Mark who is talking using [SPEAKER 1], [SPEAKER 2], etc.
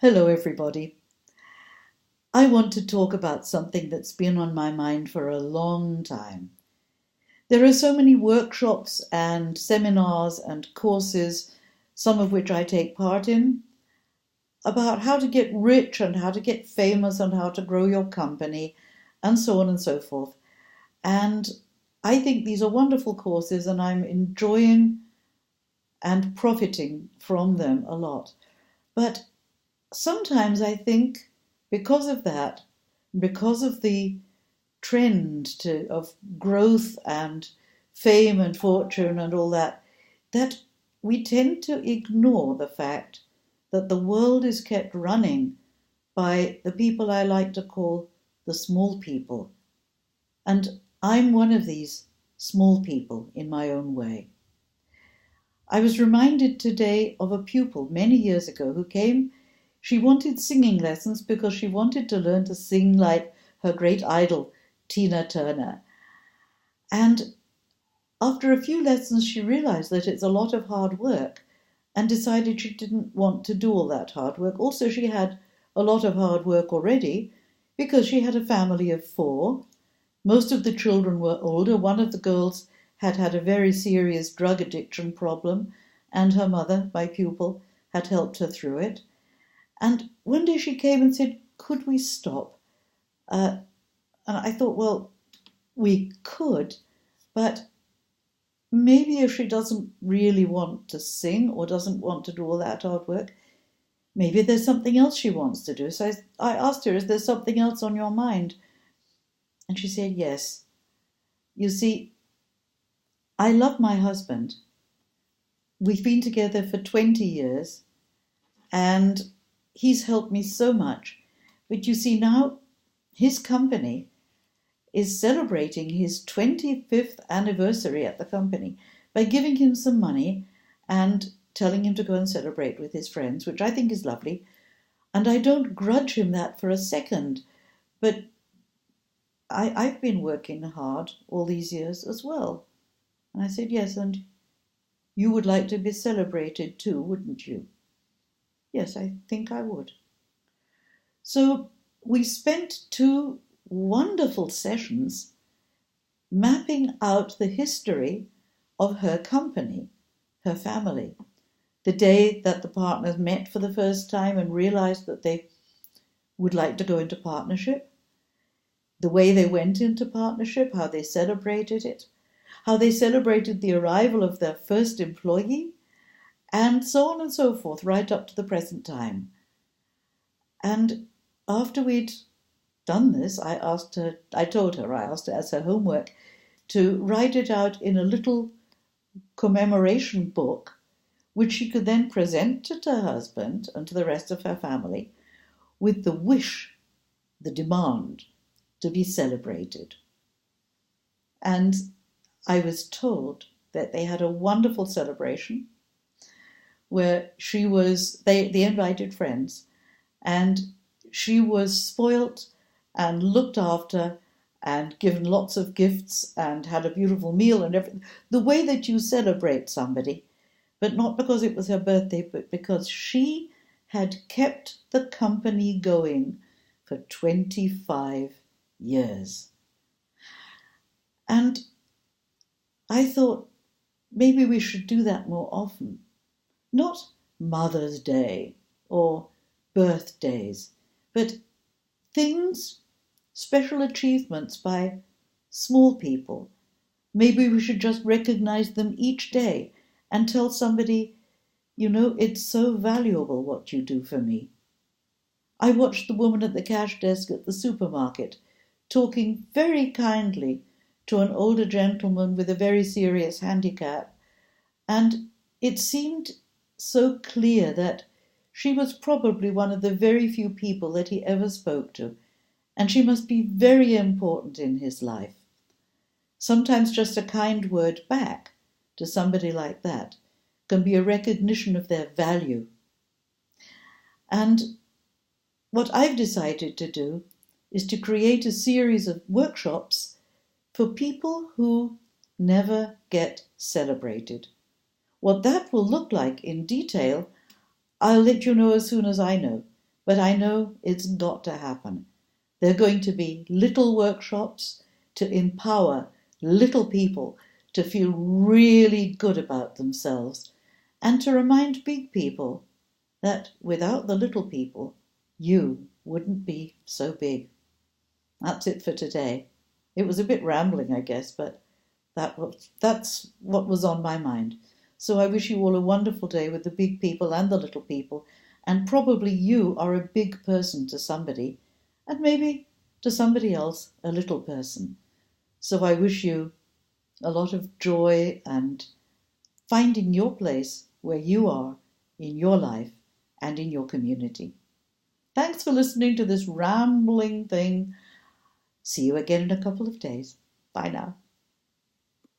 [SPEAKER 1] Hello, everybody. I want to talk about something that's been on my mind for a long time. There are so many workshops and seminars and courses, some of which I take part in, about how to get rich and how to get famous and how to grow your company and so on and so forth. And I think these are wonderful courses and I'm enjoying and profiting from them a lot. But sometimes I think because of that, because of the trend of growth and fame and fortune and all that, that we tend to ignore the fact that the world is kept running by the people I like to call the small people. And I'm one of these small people in my own way. I was reminded today of a pupil many years ago who came. She wanted singing lessons because she wanted to learn to sing like her great idol, Tina Turner. And after a few lessons, she realized that it's a lot of hard work and decided she didn't want to do all that hard work. Also, she had a lot of hard work already because she had a family of 4. Most of the children were older. One of the girls had had a very serious drug addiction problem, and her mother, my pupil, had helped her through it. And one day she came and said, "Could we stop?" And I thought, well, we could, but maybe if she doesn't really want to sing or doesn't want to do all that hard work, maybe there's something else she wants to do. So I asked her, is there something else on your mind? And she said, yes. You see, I love my husband. We've been together for 20 years and he's helped me so much. But you see, now his company is celebrating his 25th anniversary at the company by giving him some money and telling him to go and celebrate with his friends, which I think is lovely. And I don't grudge him that for a second. But I've been working hard all these years as well. And I said, yes, and you would like to be celebrated too, wouldn't you? Yes, I think I would. So we spent 2 wonderful sessions mapping out the history of her company, her family. The day that the partners met for the first time and realized that they would like to go into partnership, the way they went into partnership, how they celebrated it, how they celebrated the arrival of their first employee, and so on and so forth, right up to the present time. And after we'd done this, I asked her as her homework to write it out in a little commemoration book, which she could then present to her husband and to the rest of her family with the wish, the demand, to be celebrated. And I was told that they had a wonderful celebration where they invited friends, and she was spoilt and looked after and given lots of gifts and had a beautiful meal and everything. The way that you celebrate somebody, but not because it was her birthday, but because she had kept the company going for 25 years. And I thought maybe we should do that more often. Not Mother's Day or birthdays, but things, special achievements by small people. Maybe we should just recognize them each day and tell somebody, you know, it's so valuable what you do for me. I watched the woman at the cash desk at the supermarket talking very kindly to an older gentleman with a very serious handicap, and it seemed so clear that she was probably one of the very few people that he ever spoke to, and she must be very important in his life. Sometimes just a kind word back to somebody like that can be a recognition of their value. And what I've decided to do is to create a series of workshops for people who never get celebrated. What that will look like in detail, I'll let you know as soon as I know, But I know it's got to happen. There are going to be little workshops to empower little people to feel really good about themselves and to remind big people that without the little people, you wouldn't be so big. That's it for today. It was a bit rambling, I guess, but that's what was on my mind. So I wish you all a wonderful day with the big people and the little people, and probably you are a big person to somebody, and maybe to somebody else a little person. So I wish you a lot of joy and finding your place where you are in your life and in your community. Thanks for listening to this rambling thing. See you again in a couple of days. Bye now.